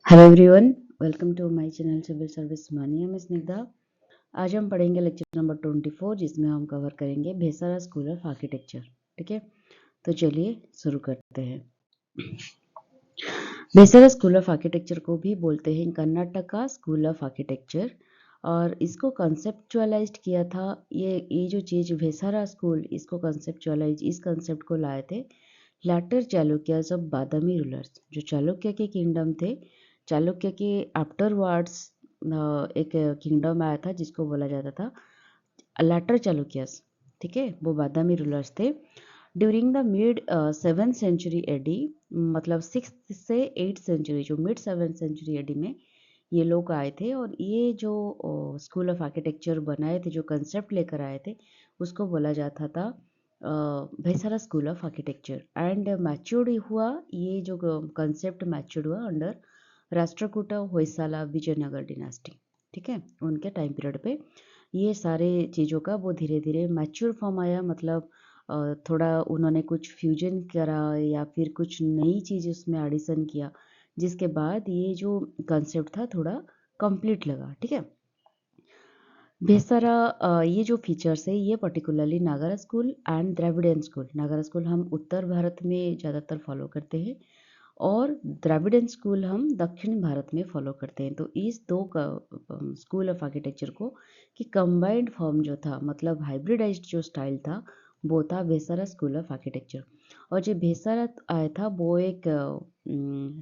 Hello everyone, welcome to my channel civil service mania में स्निग्धा। आज हम पढ़ेंगे लेक्चर नंबर 24 जिसमें हम कवर करेंगे भेसारा स्कूल ऑफ आर्किटेक्चर। ठीक है, तो चलिए शुरू करते हैं। भेसारा स्कूल ऑफ आर्किटेक्चर को भी बोलते हैं कर्नाटका स्कूल ऑफ आर्किटेक्चर, और इसको कंसेप्चुअलाइज्ड किया था। ये जो चीज़ भेसारा स्कूल, इसको कंसेप्चुअलाइज, इस कंसेप्ट को लाए थे later Chalukyas of Badami rulers. जो चालुक्य के किंगडम थे, चालुक्य के आफ्टरवर्ड्स एक किंगडम आया था जिसको बोला जाता था लैटर चालुक्यास। ठीक है, वो बादामी रूलर्स थे during the mid 7th century AD, मतलब 6th से 8th सेंचुरी, जो मिड 7th सेंचुरी एडी में ये लोग आए थे। और ये जो स्कूल ऑफ आर्किटेक्चर बनाए थे, जो कंसेप्ट लेकर आए थे, उसको बोला जाता था Vesara school of architecture. And matured हुआ, ये जो कंसेप्ट मैच्योर्ड हुआ अंडर राष्ट्रकूट होयसाला विजयनगर डिनास्टी। ठीक है, उनके टाइम पीरियड पे ये सारे चीज़ों का वो धीरे धीरे मैच्योर फॉर्म आया। मतलब थोड़ा उन्होंने कुछ फ्यूजन करा या फिर कुछ नई चीज़ उसमें एडिशन किया, जिसके बाद ये जो कंसेप्ट था थोड़ा कंप्लीट लगा। ठीक है, भेसारा ये जो फीचर्स है, ये particularly Nagara school and Dravidian school, Nagara school हम उत्तर भारत में ज़्यादातर फॉलो करते हैं और द्रविडियन स्कूल हम दक्षिण भारत में फॉलो करते हैं। तो इस दो स्कूल ऑफ आर्किटेक्चर को कि कंबाइंड फॉर्म जो था, मतलब हाइब्रिडाइज्ड जो स्टाइल था, वो था भेसारा स्कूल ऑफ आर्किटेक्चर। और जो भेसारा आया था वो एक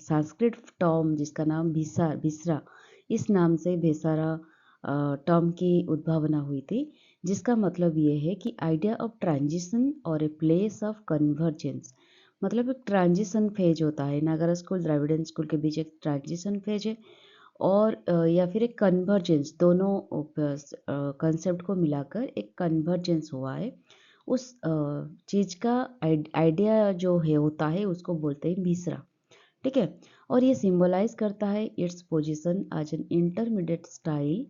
संस्कृत टर्म जिसका नाम भिसरा, इस नाम से भेसारा टर्म की उद्भावना हुई थी, जिसका मतलब ये है कि आइडिया ऑफ ट्रांजिशन और ए प्लेस ऑफ कन्वर्जेंस। मतलब एक ट्रांजिशन फेज होता है, नागरा स्कूल द्रविडियन स्कूल के बीच एक ट्रांजिशन फेज है, और या फिर एक कन्वर्जेंस, दोनों कंसेप्ट को मिलाकर एक कन्वर्जेंस हुआ है। उस चीज़ का आइडिया जो है होता है, उसको बोलते हैं भिसरा। ठीक है, और ये सिंबलाइज करता है its position as an intermediate style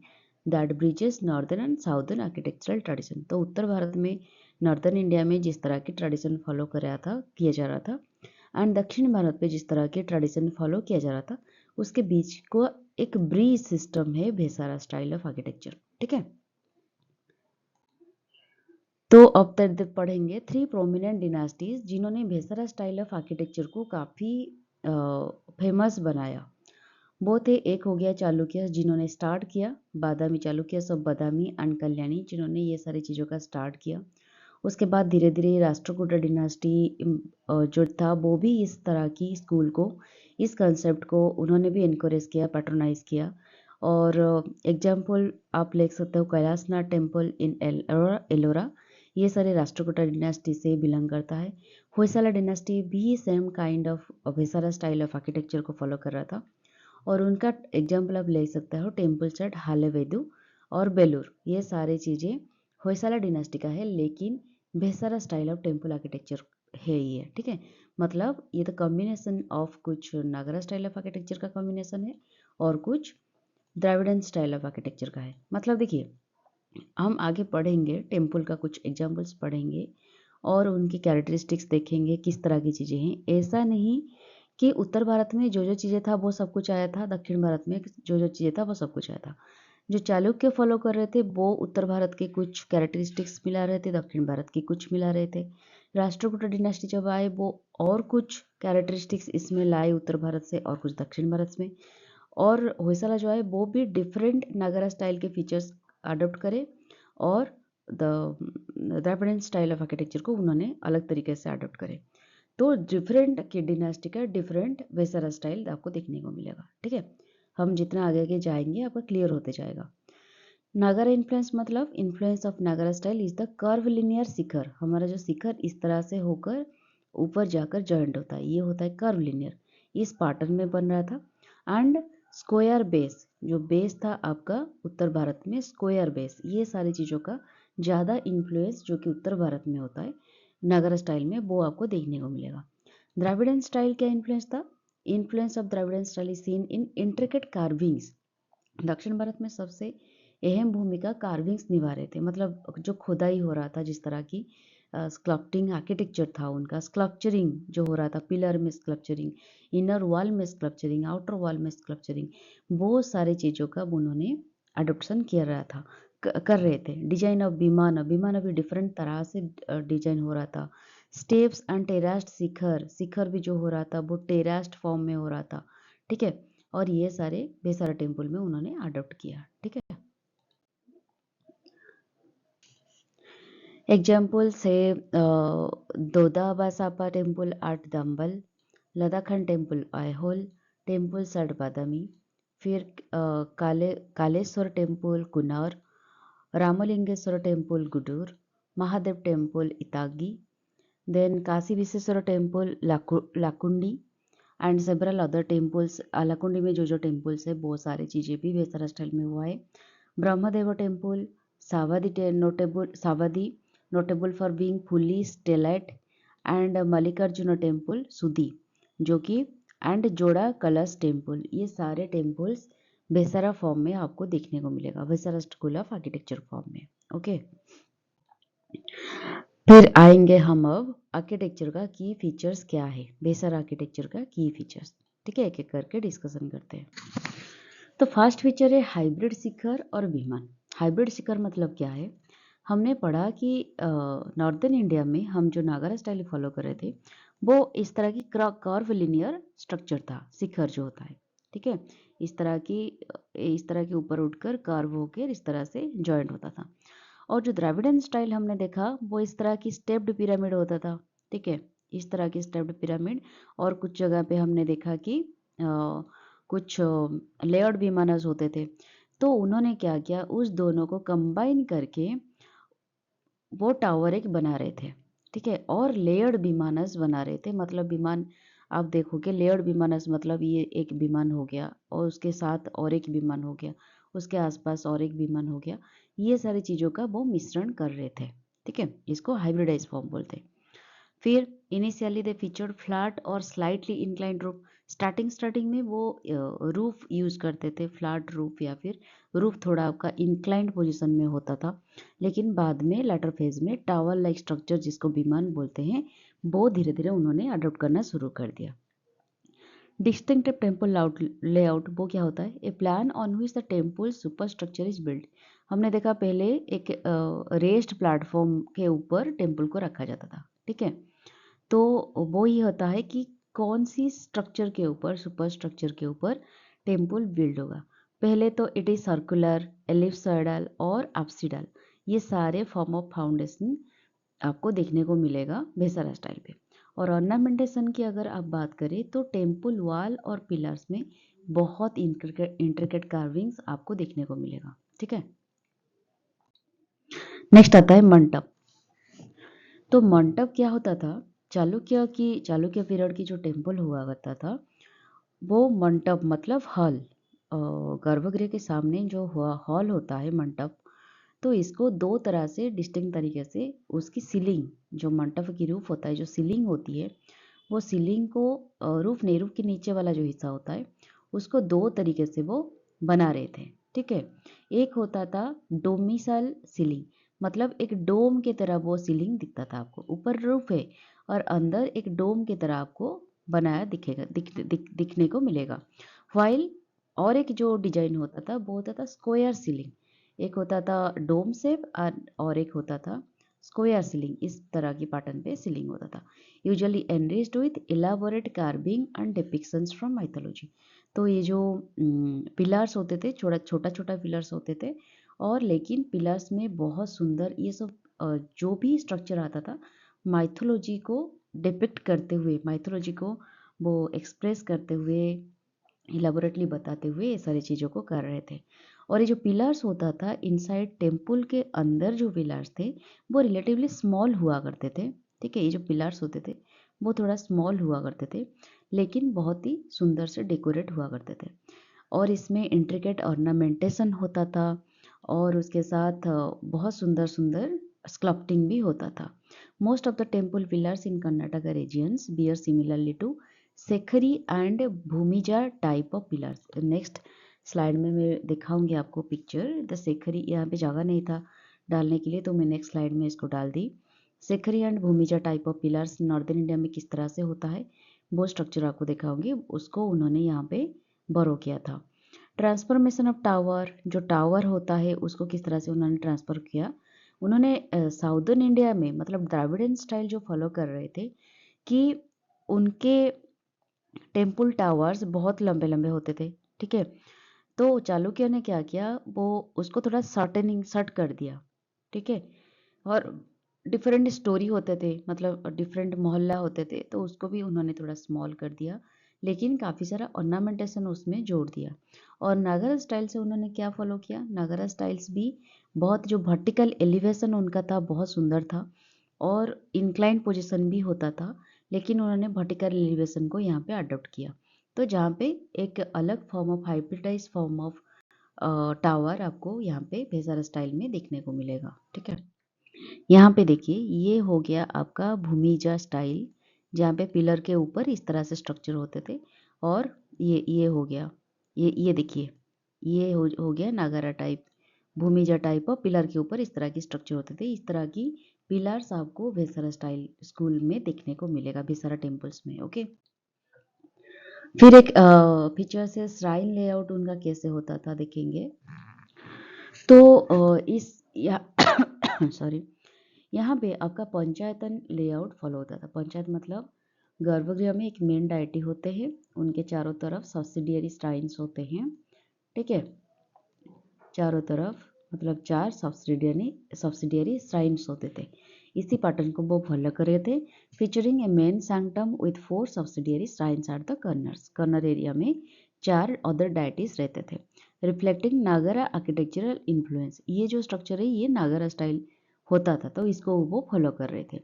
that bridges northern and southern architectural tradition. तो उत्तर भारत में, नॉर्दर्न इंडिया में जिस तरह की ट्रेडिशन फॉलो किया जा रहा था, एंड दक्षिण भारत में जिस तरह के ट्रेडिशन फॉलो किया जा रहा था, उसके बीच को एक ब्रिज सिस्टम है भेसारा स्टाइल ऑफ आर्किटेक्चर। ठीक है, तो अब तक पढ़ेंगे 3 प्रोमिनेंट डिनास्टीज जिन्होंने भेसारा स्टाइल ऑफ आर्किटेक्चर को काफ़ी फेमस बनाया। वो थे, एक हो गया चालुक्य जिन्होंने स्टार्ट किया, बादामी चालुक्य सब बादामी एंड कल्याणी जिन्होंने ये सारी चीज़ों का स्टार्ट किया। उसके बाद धीरे धीरे राष्ट्रकूट डिनास्टी जो था, वो भी इस तरह की स्कूल को, इस कंसेप्ट को उन्होंने भी इनकरेज किया, पैट्रोनाइज किया। और एग्जाम्पल आप ले सकते हो कैलाशनाथ टेम्पल इन एलोरा, ये सारे राष्ट्रकूट डिनास्टी से बिलोंग करता है। होयसाला डिनास्टी भी same kind of Vesara style of architecture को फॉलो कर रहा था, और उनका एग्जाम्पल आप ले सकते हो टेम्पल सेट हालेवेदु और बेलूर। ये सारी चीज़ें होयसाला डिनास्टी का है, लेकिन भेसारा स्टाइल ऑफ टेम्पल आर्किटेक्चर है ये। ठीक है, मतलब ये तो कॉम्बिनेशन ऑफ कुछ नागरा स्टाइल ऑफ आर्किटेक्चर का कॉम्बिनेशन है और कुछ द्रविडियन स्टाइल ऑफ आर्किटेक्चर का है। मतलब देखिए, हम आगे पढ़ेंगे, टेम्पल का कुछ एग्जाम्पल्स पढ़ेंगे और उनकी कैरेक्टरिस्टिक्स देखेंगे किस तरह की चीज़ें हैं। ऐसा नहीं कि उत्तर भारत में जो जो चीज़ें था वो सब कुछ आया था, दक्षिण भारत में जो जो चीज़ें था वो सब कुछ आया था। जो चालुक्य फॉलो कर रहे थे वो उत्तर भारत के कुछ कैरेक्टरिस्टिक्स मिला रहे थे, दक्षिण भारत की कुछ मिला रहे थे। राष्ट्रकूट डिनास्टी जब आए वो और कुछ कैरेक्टरिस्टिक्स इसमें लाए उत्तर भारत से और कुछ दक्षिण भारत में। और होयसाला जो है वो भी डिफरेंट नागरा स्टाइल के फीचर्स अडोप्ट करे, और the Dravidian style of architecture को उन्होंने अलग तरीके से अडोप्ट करे। तो डिफरेंट की डिनास्टी का डिफरेंट वेसरा स्टाइल आपको देखने को मिलेगा। ठीक है, हम जितना आगे आगे जाएंगे आपका क्लियर होते जाएगा। नागरा इन्फ्लुएंस, मतलब influence of Nagara style is the curvilinear shikhara. हमारा जो शिखर इस तरह से होकर ऊपर जाकर जॉइंट होता है, ये होता है कर्व लिनियर, इस पैटर्न में बन रहा था। एंड स्क्वायर बेस, जो बेस था आपका उत्तर भारत में स्क्वायर बेस, ये सारी चीज़ों का ज़्यादा इन्फ्लुएंस जो कि उत्तर भारत में होता है नागरा स्टाइल में, वो आपको देखने को मिलेगा। द्रविडियन स्टाइल क्या इन्फ्लुएंस था? Influence of Dravidian style is seen in intricate carvings. दक्षिण भारत में सबसे अहम भूमिका कार्विंग्स निभा रहे थे, मतलब जो खुदाई हो रहा था जिस तरह की स्कल्पटिंग आर्किटेक्चर था उनका, स्कल्पचरिंग जो हो रहा था, पिलर में स्कल्पचरिंग, इनर वॉल में स्कल्पचरिंग, आउटर वॉल में स्कल्पचरिंग, बहुत सारे चीज़ों का उन्होंने अडोप्शन किया रहा था, कर रहे थे। डिजाइन ऑफ विमान, विमान अभी डिफरेंट तरह से डिजाइन हो रहा था। स्टेप्स एंड टेरास्ड शिखर, शिखर भी जो हो रहा था वो टेरास्ड फॉर्म में हो रहा था, ठीक है। और ये सारे बेसारा टेम्पल में उन्होंने अडोप्ट किया, ठीक है। एग्जाम्पल से Dodda Basappa temple at Dambal, Ladkhan temple Aihole, temples at Badami, फिर Kalleshwara temple Kuknur, Ramalingeshwara temple Gudur, Mahadeva temple Itagi, then Kashi Vishweshwara temple Lakkundi and several other temples. Lakkundi में जो टेम्पल्स है बहुत सारी चीज़ें भी बेसारा स्टाइल में हुआ है। Brahmadeva temple Savadi notable for being fully stellate, and Mallikarjuna temple Sudi जो कि एंड जोड़ा कलश टेम्पल, ये सारे टेम्पल्स बेसारा फॉर्म में आपको देखने को मिलेगा, बेसारा स्कूल ऑफ आर्किटेक्चर फॉर्म में, ओके। फिर आएंगे हम अब आर्किटेक्चर का की फीचर्स क्या है, बेसारा आर्किटेक्चर का की फीचर्स, ठीक है, एक एक करके डिस्कशन करते हैं। तो फर्स्ट फीचर है हाइब्रिड शिखर और विमान। हाइब्रिड शिखर मतलब क्या है, हमने पढ़ा कि नॉर्दर्न इंडिया में हम जो नागारा स्टाइल फॉलो कर रहे थे वो इस तरह की कर्व लिनियर स्ट्रक्चर था, शिखर जो होता है, ठीक है, इस तरह के ऊपर उठकर कर्व होकर इस तरह से जॉइंट होता था। और जो द्राविडन स्टाइल हमने देखा वो इस तरह की स्टेप्ड पिरामिड होता था, ठीक है, इस तरह की स्टेप्ड पिरामिड। और कुछ जगह पे हमने देखा कि कुछ लेयर्ड विमानस होते थे। तो उन्होंने क्या किया, उस दोनों को कंबाइन करके वो टावर एक बना रहे थे, ठीक है, और लेयर्ड विमानस बना रहे थे। मतलब विमान आप देखोगे लेयर्ड विमानस मतलब ये एक विमान हो गया और उसके साथ और एक विमान हो गया, उसके आसपास और एक विमान हो गया, ये सारी चीज़ों का वो मिश्रण कर रहे थे, ठीक है, इसको हाइब्रिडाइज फॉर्म बोलते हैं। फिर इनिशियली दे फीचर्ड फ्लैट और स्लाइटली इंक्लाइंड रूफ। स्टार्टिंग में वो रूफ यूज करते थे, फ्लैट रूफ, या फिर रूफ थोड़ा आपका इंक्लाइंड पोजीशन में होता था। लेकिन बाद में लेटर फेज में टावर लाइक स्ट्रक्चर जिसको विमान बोलते हैं वो धीरे धीरे उन्होंने अडोप्ट करना शुरू कर दिया। डिस्टिंक्टिव टेम्पल लेआउट वो क्या होता है, a plan on which the temple superstructure is build. हमने देखा पहले एक रेस्ड प्लेटफॉर्म के ऊपर टेम्पल को रखा जाता था, ठीक है। तो वो ये होता है कि कौन सी स्ट्रक्चर के ऊपर, सुपर स्ट्रक्चर के ऊपर टेम्पल बिल्ड होगा। पहले तो इट इज सर्कुलर, एलिप्सॉइडल और एप्सिडल, ये सारे फॉर्म ऑफ फाउंडेशन आपको देखने को मिलेगा बेसारा स्टाइल पे। और ऑर्नामेंटेशन की अगर आप बात करें तो टेम्पल वॉल और पिलर्स में बहुत इंट्रिकेट कार्विंग्स आपको देखने को मिलेगा, ठीक है। नेक्स्ट आता है मंडप। तो मंडप क्या होता था, चालुक्य पीरियड की जो टेम्पल हुआ करता था वो मंडप मतलब हॉल, गर्भगृह के सामने जो हॉल होता है मंडप, तो इसको दो तरह से डिस्टिंक्ट तरीके से उसकी सीलिंग, जो मंडप की रूफ होता है, जो सीलिंग होती है वो सीलिंग को रूफ नहीं, रूफ के नीचे वाला जो हिस्सा होता है उसको दो तरीके से वो बना रहे थे, ठीक है। एक होता था डोमिसाइल सीलिंग, मतलब एक डोम की तरह वो सीलिंग दिखता था आपको, ऊपर रूफ है और अंदर एक डोम की तरह आपको बनाया दिखने को मिलेगा। वाइल और एक जो डिजाइन होता था वो होता था स्क्वायर सीलिंग, एक होता था डोम शेप और एक होता था स्क्वायर सीलिंग, इस तरह की पैटर्न पे सीलिंग होता था। Usually enriched with elaborate carving and depictions from mythology. तो ये जो पिलर्स होते थे, छोटा छोटा पिलर्स होते थे, और लेकिन पिलर्स में बहुत सुंदर ये सब जो भी स्ट्रक्चर आता था माइथोलॉजी को डिपिक्ट करते हुए, माइथोलॉजी को वो एक्सप्रेस करते हुए, इलाबोरेटली बताते हुए ये सारी चीज़ों को कर रहे थे। और ये जो पिलर्स होता था इनसाइड टेम्पल के अंदर जो पिलर्स थे वो रिलेटिवली स्मॉल हुआ करते थे, ठीक है, ये जो पिलर्स होते थे वो थोड़ा स्मॉल हुआ करते थे लेकिन बहुत ही सुंदर से डेकोरेट हुआ करते थे। और इसमें इंट्रिकेट ऑर्नामेंटेशन होता था और उसके साथ बहुत सुंदर सुंदर स्कल्पटिंग भी होता था। Most of the temple pillars in Karnataka regions bear similarly to Shekhari and Bhumija type of pillars. Next slide में मैं दिखाऊंगी आपको पिक्चर। द शेखरी, यहाँ पे जगह नहीं था डालने के लिए तो मैं नेक्स्ट स्लाइड में इसको डाल दी। Shekhari and Bhumija type of pillars northern India में किस तरह से होता है वो स्ट्रक्चर आपको दिखाऊंगी, उसको उन्होंने यहाँ पे बोरो किया था। ट्रांसफॉर्मेशन ऑफ टावर, जो टावर होता है उसको किस तरह से उन्होंने ट्रांसफर किया। उन्होंने साउदर्न इंडिया में मतलब द्राविडियन स्टाइल जो फॉलो कर रहे थे कि उनके टेम्पल टावर्स बहुत लंबे लंबे होते थे, ठीक है। तो चालुक्य ने क्या किया, वो उसको थोड़ा शॉर्ट कर दिया, ठीक है। और डिफरेंट स्टोरी होते थे, मतलब डिफरेंट मोहल्ला होते थे, तो उसको भी उन्होंने थोड़ा स्मॉल कर दिया, लेकिन काफ़ी सारा ऑर्नामेंटेशन उसमें जोड़ दिया। और नागरा स्टाइल से उन्होंने क्या फॉलो किया, नागरा स्टाइल्स भी बहुत जो वर्टिकल एलिवेशन उनका था बहुत सुंदर था और इंक्लाइन पोजीशन भी होता था, लेकिन उन्होंने वर्टिकल एलिवेशन को यहाँ पे अडॉप्ट किया। तो जहाँ पे एक अलग form of hybridize form of tower आपको यहाँ पे भेसारा स्टाइल में देखने को मिलेगा, ठीक है। यहाँ पे देखिए ये हो गया आपका भूमिजा स्टाइल, जहाँ पे पिलर के ऊपर इस तरह से स्ट्रक्चर होते थे। और ये हो गया, ये देखिए ये हो गया नागारा टाइप, भूमिजा टाइप और पिलर के ऊपर इस तरह की स्ट्रक्चर होते थे। इस तरह की पिलर्स आपको भेसारा स्टाइल स्कूल में देखने को मिलेगा, भेसारा टेम्पल्स में, ओके। फिर एक फीचर से श्राइन लेआउट उनका कैसे होता था देखेंगे। तो इस या सॉरी, यहाँ पे आपका पंचायतन लेआउट फॉलो होता था। पंचायत मतलब गर्भगृह में एक मेन डायटी होते हैं, उनके चारों तरफ सब्सिडियरी श्राइन्स होते हैं, ठीक है। चारों तरफ मतलब 4 सब्सिडियरी श्राइन्स होते थे। इसी पैटर्न को वो फॉलो कर रहे थे। Featuring A main sanctum with 4 subsidiary shrines at the corners. Corner area में 4 अदर डायटीज रहते थे। रिफ्लेक्टिंग नागरा आर्किटेक्चरल इन्फ्लुएंस, ये जो स्ट्रक्चर है ये नागरा स्टाइल होता था, तो इसको वो फॉलो कर रहे थे।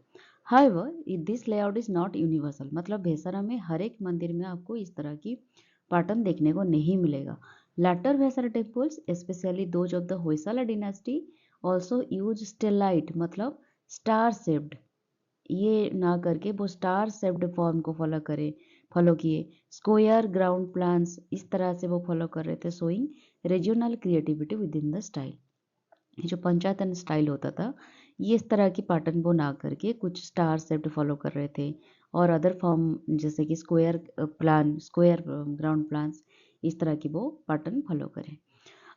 However this layout is not universal, मतलब भेसारा में हर एक मंदिर में आपको इस तरह की पैटर्न देखने को नहीं मिलेगा। Latter Vesara temples, especially those of the Hoysala dynasty, also use stellite मतलब स्टार शेप्ड, ये ना करके वो स्टार शेप्ड फॉर्म को फॉलो किए। स्क्वायर ग्राउंड प्लान्स इस तरह से वो फॉलो कर रहे थे, showing regional creativity with in the style. जो पंचायतन स्टाइल होता था ये इस तरह की पैटर्न वो ना करके कुछ स्टार शेप्ड फॉलो कर रहे थे, और अदर फॉर्म जैसे कि स्क्वायर ग्राउंड प्लान्स इस तरह की वो पैटर्न फॉलो करें।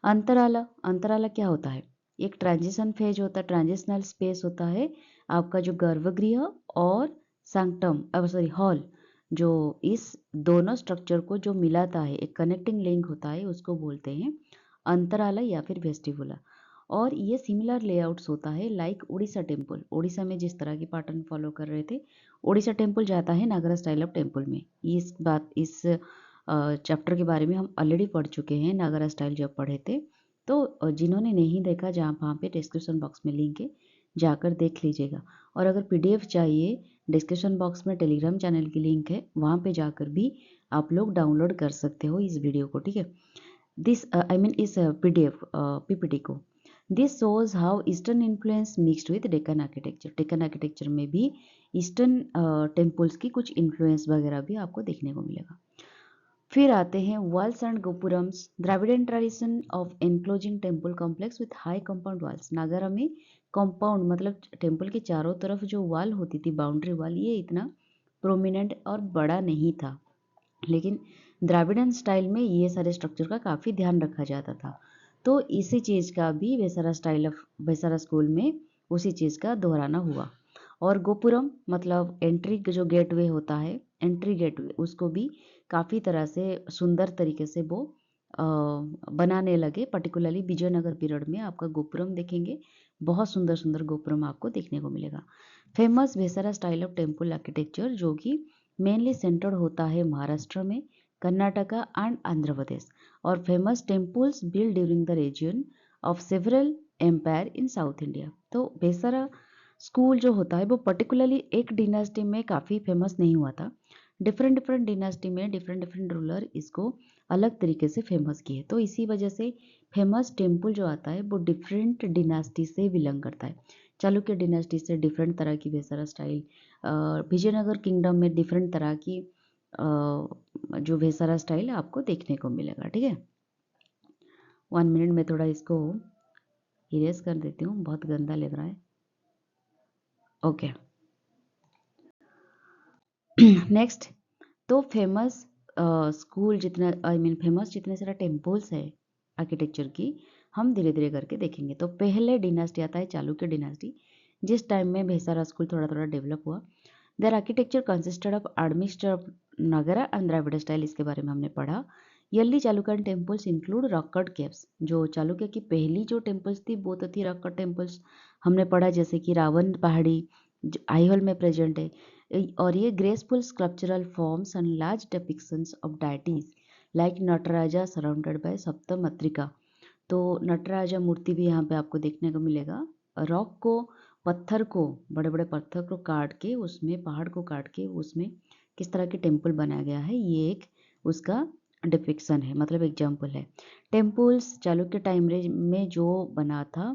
अंतराला, अंतराला क्या होता है, एक ट्रांजिशन फेज होता है, ट्रांजिशनल स्पेस होता है आपका जो गर्भगृह और सैंक्टम सॉरी हॉल, जो इस दोनों स्ट्रक्चर को जो मिलाता है, एक कनेक्टिंग लिंक होता है, उसको बोलते हैं अंतराला या फिर वेस्टिबुला। और ये सिमिलर लेआउट्स होता है लाइक उड़ीसा टेम्पल, उड़ीसा में जिस तरह की पैटर्न फॉलो कर रहे थे, उड़ीसा टेम्पल जाता है नागरा स्टाइल ऑफ टेम्पल में। इस चैप्टर के बारे में हम ऑलरेडी पढ़ चुके हैं, नागरा स्टाइल जब पढ़े थे। तो जिन्होंने नहीं देखा, जहाँ वहाँ पे डिस्क्रिप्शन बॉक्स में लिंक है, जाकर देख लीजिएगा। और अगर पीडीएफ चाहिए, डिस्क्रिप्शन बॉक्स में टेलीग्राम चैनल की लिंक है, वहाँ पे जाकर भी आप लोग डाउनलोड कर सकते हो इस वीडियो को, ठीक है। दिस आई मीन इस पीडीएफ पीपीटी को। This shows how eastern influence mixed with Deccan architecture, Deccan architecture में भी ईस्टर्न टेम्पल्स की कुछ इन्फ्लुएंस वगैरह भी आपको देखने को मिलेगा। फिर आते हैं walls and gopurams, Dravidian tradition of enclosing temple complex with high compound walls. Nagara में कंपाउंड मतलब टेम्पल के चारों तरफ जो वॉल होती थी, बाउंड्री वॉल, ये इतना प्रोमिनेंट और बड़ा नहीं था, लेकिन द्राविडियन स्टाइल में ये सारे स्ट्रक्चर का काफ़ी ध्यान रखा जाता था। तो इसी चीज़ का भी वेसारा स्कूल में उसी चीज़ का दोहराना हुआ। और गोपुरम मतलब एंट्री जो गेटवे होता है, एंट्री गेटवे, उसको भी काफ़ी तरह से सुंदर तरीके से वो बनाने लगे। पर्टिकुलरली विजयनगर पीरियड में आपका गोपुरम देखेंगे, बहुत सुंदर सुंदर गोपुरम आपको देखने को मिलेगा। Famous Vesara style of temple architecture जो कि मेनली सेंटर्ड होता है महाराष्ट्र में, कर्नाटका एंड आंध्र प्रदेश। और famous temples build during the region of several empire in south India. तो वेसारा स्कूल जो होता है वो पर्टिकुलरली एक डिनास्टी में काफ़ी फेमस नहीं हुआ था, डिफरेंट डिफरेंट डिनास्टी में डिफरेंट डिफरेंट रूलर इसको अलग तरीके से फेमस किए। तो इसी वजह से फेमस टेम्पल जो आता है वो डिफरेंट डिनास्टी से बिलोंग करता है। चालुक्य डिनास्टी से डिफरेंट तरह की वेसारा स्टाइल, विजयनगर किंगडम में डिफरेंट तरह की जो वेसारा स्टाइल आपको देखने को मिलेगा, ठीक है। 1 मिनट में थोड़ा इसको इरेज कर देती हूँ, बहुत गंदा लग रहा है। ओके। नेक्स्ट, तो फेमस स्कूल जितने फेमस जितने सारे टेम्पल्स है आर्किटेक्चर की, हम धीरे धीरे करके देखेंगे। तो पहले डिनास्टी आता है चालुक्य डिनास्टी, जिस टाइम में भेसारा स्कूल थोड़ा थोड़ा डेवलप हुआ। Their architecture consisted of administrator of Nagara and Dravida style, इसके बारे में हमने पढ़ा। Early Chalukyan temples include rock cut caves, जो चालुक्य की पहली जो टेम्पल्स थी वो तो थी रॉक कट टेम्पल्स, हमने पढ़ा, जैसे कि रावण पहाड़ी आईहोल में प्रेजेंट है। और ये graceful sculptural forms and large depictions of deities like Nataraja surrounded by Saptamatrika. तो नटराजा मूर्ति भी यहाँ पे आपको देखने को मिलेगा। रॉक को, पत्थर को, बड़े बड़े पत्थर को काट के उसमें, पहाड़ को काट के उसमें किस तरह के टेम्पल बनाया गया है, ये एक उसका डिपिक्शन है, मतलब एग्जाम्पल है। टेम्पल्स चालुक्य टाइम में जो बना था,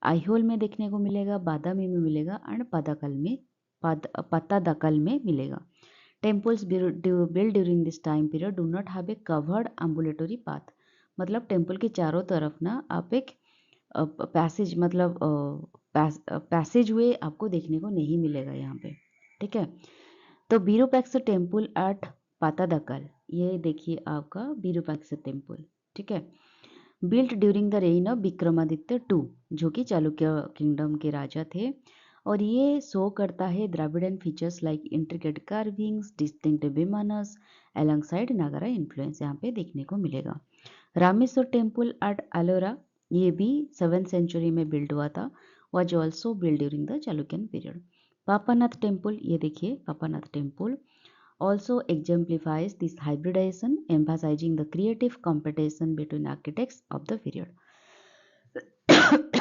आईहोल में देखने को मिलेगा, बादामी में मिलेगा एंड पदाकल में, पत्तादकल में मिलेगा। Temples built during this time period do not have a covered ambulatory path, मतलब टेम्पल के चारों तरफ ना आप एक पैसेज, मतलब पैसेज वे आपको देखने को नहीं मिलेगा यहाँ पे, ठीक है। तो बीरूपैक्स टेम्पल एट पातादकल, ये देखिए आपका बीरूपैक्स टेम्पल, ठीक है। Built during the reign of Vikramaditya two, जो कि चालुक्य किंगडम के राजा थे। और ये शो करता है Dravidian features like intricate carvings, distinct vimanas alongside Nagara influence यहाँ पे देखने को मिलेगा। रामेश्वर टेम्पल एट एलोरा, ये भी 7th सेंचुरी में बिल्ड हुआ था, was also build during the Chalukyan period. Papanath temple, ये देखिए Papanath temple also exemplifies this hybridization, emphasizing the creative competition between architects of the period.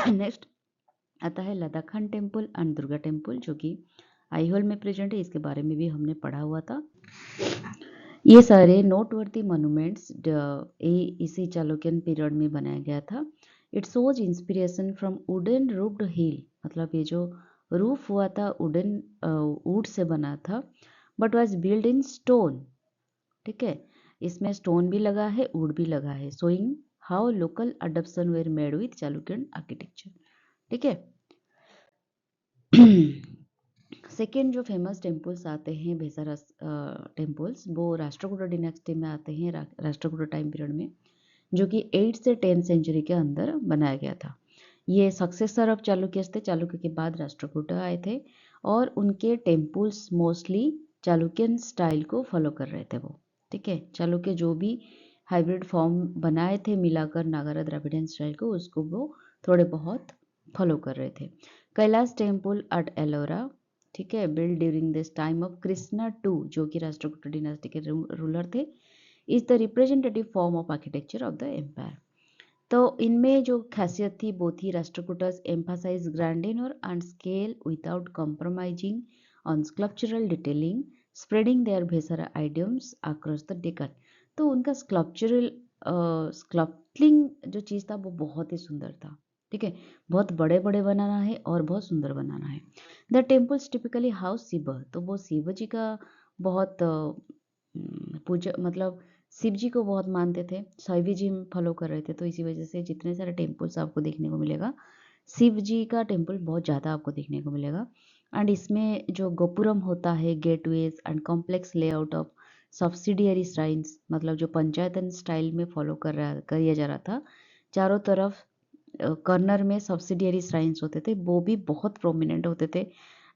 Next आता है लद्दाखन टेम्पल एंड दुर्गा टेम्पल, जो कि आईहोल में प्रेजेंट है, इसके बारे में भी हमने पढ़ा हुआ था। ये सारे नोटवर्थी मोन्यूमेंट्स इसी चालुक्यन पीरियड में बनाया गया था। It shows inspiration from wooden roofed hill, मतलब ये जो रूफ हुआ था वुडन वुड से बना था, but was build in stone, ठीक है। इसमें स्टोन भी लगा है, वुड भी लगा है, showing how local adoption were made with Chalukyan architecture, ठीक है। सेकेंड जो फेमस टेम्पल्स आते हैं भेसारा टेम्पल्स, वो राष्ट्रकूट डिनेस्टी में आते हैं, राष्ट्रकूट टाइम पीरियड में, जो कि 8 से 10 सेंचुरी के अंदर बनाया गया था। ये सक्सेसर ऑफ चालुक्य थे, चालुक्य के बाद राष्ट्रकूट आए थे, और उनके टेम्पल्स मोस्टली चालुक्यन स्टाइल को फॉलो कर रहे थे वो, ठीक है। चालुक्य जो भी हाइब्रिड फॉर्म बनाए थे मिलाकर नागारा द्राविडियन स्टाइल को, उसको वो थोड़े बहुत फॉलो कर रहे थे। कैलाश टेम्पल एट एलोरा, ठीक है, build during this time of Krishna two, जो कि राष्ट्रकूट डिनेस्टी के रूलर थे, is the representative form of architecture of the empire. तो इनमें जो खासियत थी वो थी Rashtrakutas emphasize grandeur and scale without compromising on sculptural detailing, spreading their Vesara idioms across the Deccan. तो उनका स्कल्पलिंग जो चीज़ था वो बहुत ही सुंदर था, ठीक है। बहुत बड़े बड़े बनाना है और बहुत सुंदर बनाना है। The temples typically house Shiva, तो वो शिव जी का बहुत पूजा, मतलब शिव जी को बहुत मानते थे, शैविज्म फॉलो कर रहे थे, तो इसी वजह से जितने सारे टेम्पल्स आपको देखने को मिलेगा, शिव जी का टेम्पल बहुत ज़्यादा आपको देखने को मिलेगा। एंड इसमें जो गोपुरम होता है, gateways and complex layout of subsidiary shrines, मतलब जो पंचायतन स्टाइल में फॉलो किया जा रहा था, चारों तरफ कॉर्नर में सब्सिडियरी श्राइन्स होते थे, वो भी बहुत प्रोमिनेंट होते थे,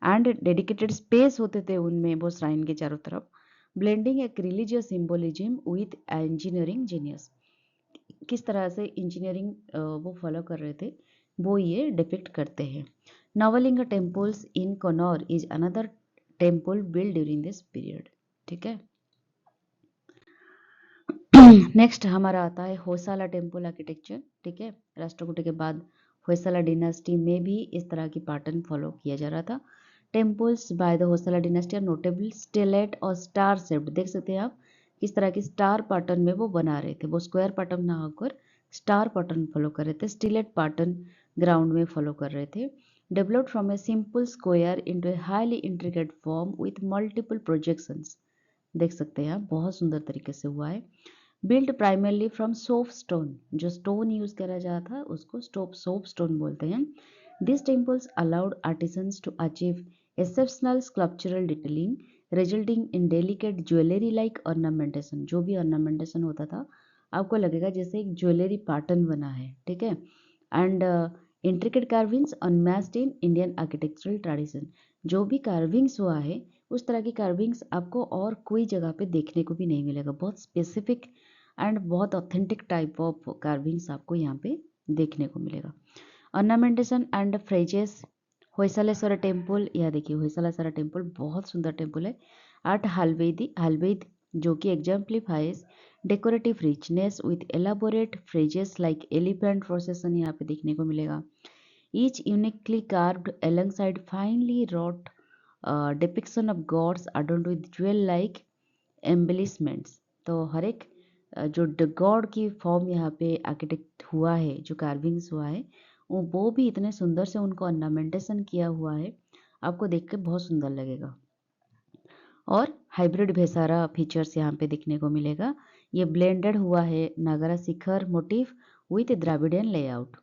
एंड डेडिकेटेड स्पेस होते थे उनमें, वो श्राइन के चारों तरफ, ब्लेंडिंग एक religious symbolism with engineering genius. किस तरह से इंजीनियरिंग वो फॉलो कर रहे थे, वो ये डिपिक्ट करते हैं। Navalinga temples in Kuknur is another temple build during this period, ठीक है। नेक्स्ट हमारा आता है होयसाला टेम्पल आर्किटेक्चर, ठीक है। राष्ट्रकूट के बाद होयसाला डिनेस्टी में भी इस तरह की पैटर्न फॉलो किया जा रहा था। Temples by the Hoysala dynasty are notable stellate और स्टार शेप्ड, देख सकते हैं आप किस तरह की स्टार पैटर्न में वो बना रहे थे, वो स्क्वायर पैटर्न ना होकर स्टार पैटर्न फॉलो कर रहे थे, स्टिलेट पैटर्न ग्राउंड में फॉलो कर रहे थे। Developed from a simple square into a highly intricate form with multiple projections, देख सकते हैं आप बहुत सुंदर तरीके से हुआ है। Build primarily from soapstone, जो स्टोन यूज करा जाता था उसको सोप स्टोन बोलते हैं। This temples allowed artisans to achieve exceptional sculptural detailing resulting in delicate jewellery like ornamentation. जो भी ऑर्नामेंटेशन होता था आपको लगेगा जैसे एक ज्वेलरी पैटर्न बना है, ठीक है। And intricate carvings unmatched in Indian architectural tradition. जो भी कार्विंग्स हुआ है उस तरह की कार्विंग्स आपको और कोई जगह पे देखने को भी नहीं मिलेगा। बहुत स्पेसिफिक एंड बहुत ऑथेंटिक टाइप ऑफ कार्विंग्स आपको यहाँ पे देखने को मिलेगा। Ornamentation and friezes. Hoysaleswara temple, यह देखिए होयसालेश्वर टेम्पल बहुत सुंदर टेम्पल है। एट हलवेद जो कि exemplifies decorative richness with elaborate friezes like elephant procession यहाँ पे देखने को मिलेगा। Each uniquely carved alongside finely wrought depiction of gods adorned with jewel like embellishments. तो हर एक जो गॉड की फॉर्म यहाँ पे आर्किटेक्ट हुआ है, जो कार्विंग्स हुआ है वो भी इतने सुंदर से उनको ऑर्नामेंटेशन किया हुआ है, आपको देख के बहुत सुंदर लगेगा। और हाइब्रिड भेसारा फीचर्स यहाँ पे देखने को मिलेगा। ये ब्लेंडेड हुआ है Nagara shikhara motif with Dravidian layout.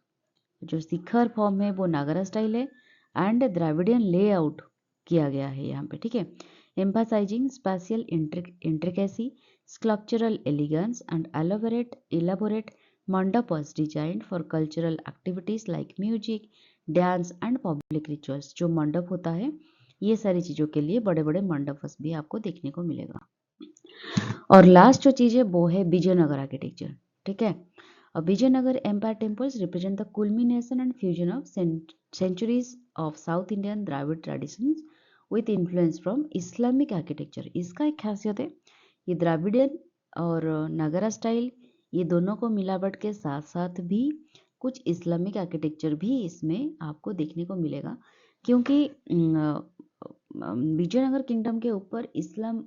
जो शिखर फॉर्म है वो नागरा स्टाइल है एंड द्राविडियन लेआउट किया गया है यहाँ पे, ठीक है। Emphasizing spatial intricacy sculptural elegance and elaborate mandapas designed for cultural activities like music dance and public rituals. जो मंडप होता है ये सारी चीज़ों के लिए बड़े बड़े मंडपस भी आपको देखने को मिलेगा। और लास्ट जो चीज़ है वो है विजयनगर आर्किटेक्चर, ठीक है। Vijayanagar empire temples represent the culmination and fusion of centuries of South Indian Dravid traditions with influence from Islamic architecture। इसका एक खासियत है ये द्राविडियन और नगरा स्टाइल ये दोनों को मिलावट के साथ साथ भी कुछ इस्लामिक आर्किटेक्चर भी इसमें आपको देखने को मिलेगा, क्योंकि विजयनगर किंगडम के ऊपर इस्लाम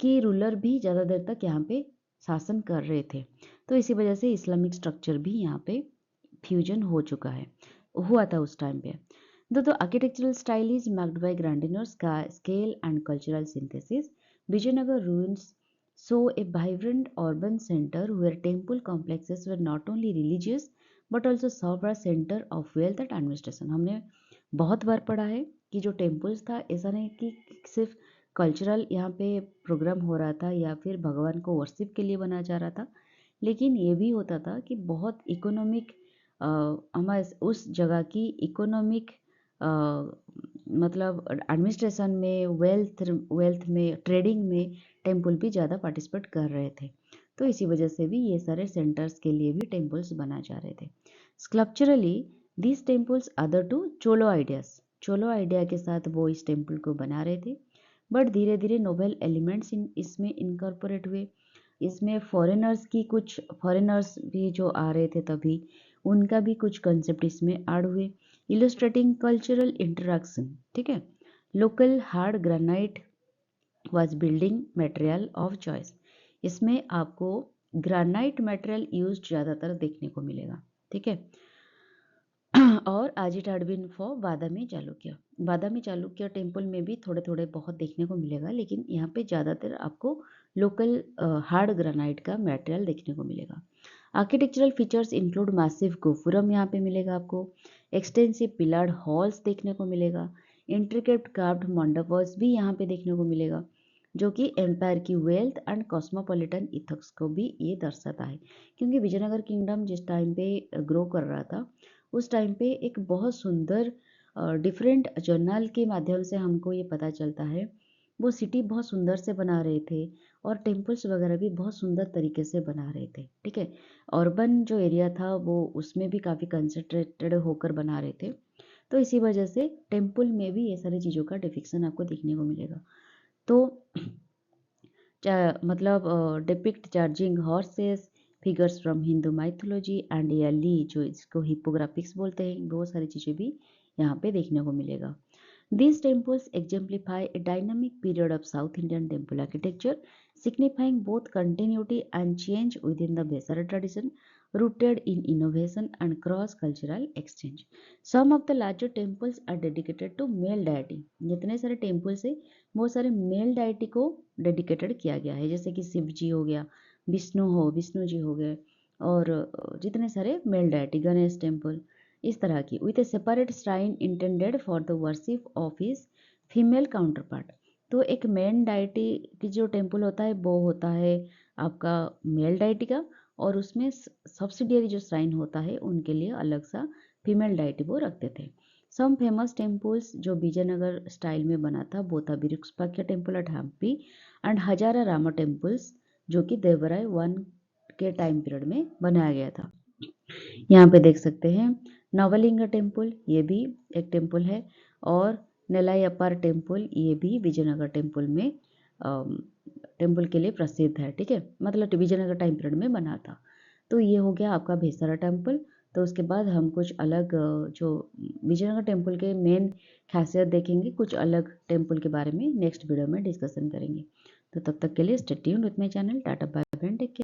के रूलर भी ज़्यादा देर तक यहाँ पे शासन कर रहे थे, तो इसी वजह से इस्लामिक स्ट्रक्चर भी यहाँ पे फ्यूजन हो चुका है, हुआ था उस टाइम पे। The architectural style is marked by grandeur, scale, and cultural synthesis. Vijayanagar ruins show a vibrant urban center where temple complexes were not only religious but also served as center of wealth and administration। हमने बहुत बार पढ़ा है कि जो temples था ऐसा नहीं कि सिर्फ कल्चरल यहाँ पे प्रोग्राम हो रहा था या फिर भगवान को वर्शिप के लिए बनाया जा रहा था, लेकिन ये भी होता था कि बहुत इकोनॉमिक हमारे उस जगह की इकोनॉमिक मतलब एडमिनिस्ट्रेशन में वेल्थ में ट्रेडिंग में टेम्पल भी ज़्यादा पार्टिसिपेट कर रहे थे, तो इसी वजह से भी ये सारे सेंटर्स के लिए भी टेम्पल्स बनाए जा रहे थे। स्कल्पचरली दिस टेम्पल्स अदर टू चोलो आइडिया के साथ वो इस टेम्पल को बना रहे थे, बट धीरे धीरे नोवेल एलिमेंट्स इसमें इनकॉर्पोरेट हुए। इसमें फॉरेनर्स भी जो आ रहे थे तभी उनका भी कुछ कंसेप्ट इसमें ऐड हुए, इलस्ट्रेटिंग कल्चरल इंटरेक्शन, ठीक है। Local hard granite was building material of choice. इसमें आपको ग्रेनाइट मटेरियल यूज ज़्यादातर देखने को मिलेगा, ठीक है। और आज it had been for Badami Chalukya temple में भी थोड़े थोड़े बहुत देखने को मिलेगा, लेकिन यहाँ पे ज़्यादातर आपको लोकल हार्ड ग्रेनाइट का मटेरियल देखने को मिलेगा। Architectural features include massive gopuram यहाँ पे मिलेगा आपको, एक्सटेंसिव पिलर्ड हॉल्स देखने को मिलेगा, इंट्रिकेट कार्व्ड मंडपस भी यहाँ पे देखने को मिलेगा, जो कि एम्पायर की वेल्थ एंड कॉस्मोपॉलिटन इथक्स को भी ये दर्शाता है। क्योंकि विजयनगर किंगडम जिस टाइम पे ग्रो कर रहा था उस टाइम पे एक बहुत सुंदर डिफरेंट जर्नल के माध्यम से हमको ये पता चलता है, वो सिटी बहुत सुंदर से बना रहे थे और टेम्पल्स वगैरह भी बहुत सुंदर तरीके से बना रहे थे, ठीक है। अर्बन जो एरिया था वो उसमें भी काफ़ी कंसंट्रेटेड होकर बना रहे थे, तो इसी वजह से टेम्पल में भी ये सारी चीज़ों का डिफिक्शन आपको देखने को मिलेगा। तो मतलब depict charging horses figures from Hindu mythology and yali जो इसको हिपोग्राफिक्स बोलते हैं, वो सारी चीज़ें भी यहाँ पे देखने को मिलेगा। These temples exemplify a dynamic period of South Indian temple architecture, signifying both continuity and change within the Vesara tradition, rooted in innovation and cross-cultural exchange. Some of the larger temples are dedicated to male deity. जितने सारे temples है वो सारे male deity को dedicated किया गया है, जैसे कि शिव जी हो गया, विष्णु जी हो गए, और जितने सारे male deity, गणेश टेम्पल, इस तरह की, with A separate shrine intended for the worship of his female counter part, तो एक मेन डाइटी की जो टेम्पल होता है वो होता है आपका मेल डाइटी का, और उसमें सब्सिडियरी जो श्राइन होता है उनके लिए अलग सा फीमेल डाइटी वो रखते थे। सम फेमस टेम्पल्स जो विजयनगर स्टाइल में बना था वो था Virupaksha temple at Hampi and Hazara Rama temples जो कि देवराय वन के टाइम पीरियड में बनाया गया था। यहाँ पे देख सकते हैं नवलिंगा टेम्पल, ये भी एक टेम्पल है, और नेलायप्पार टेम्पल ये भी विजयनगर टेम्पल में टेम्पल के लिए प्रसिद्ध है। ठीक है, मतलब विजयनगर टाइम पीरियड में बना था। तो ये हो गया आपका भेसारा टेम्पल। तो उसके बाद हम कुछ अलग जो विजयनगर टेम्पल के मेन खासियत देखेंगे, कुछ अलग टेम्पल के बारे में नेक्स्ट वीडियो में डिस्कशन करेंगे। तो तब तक के लिए stay tuned with my channel. Tata bye bye, take care.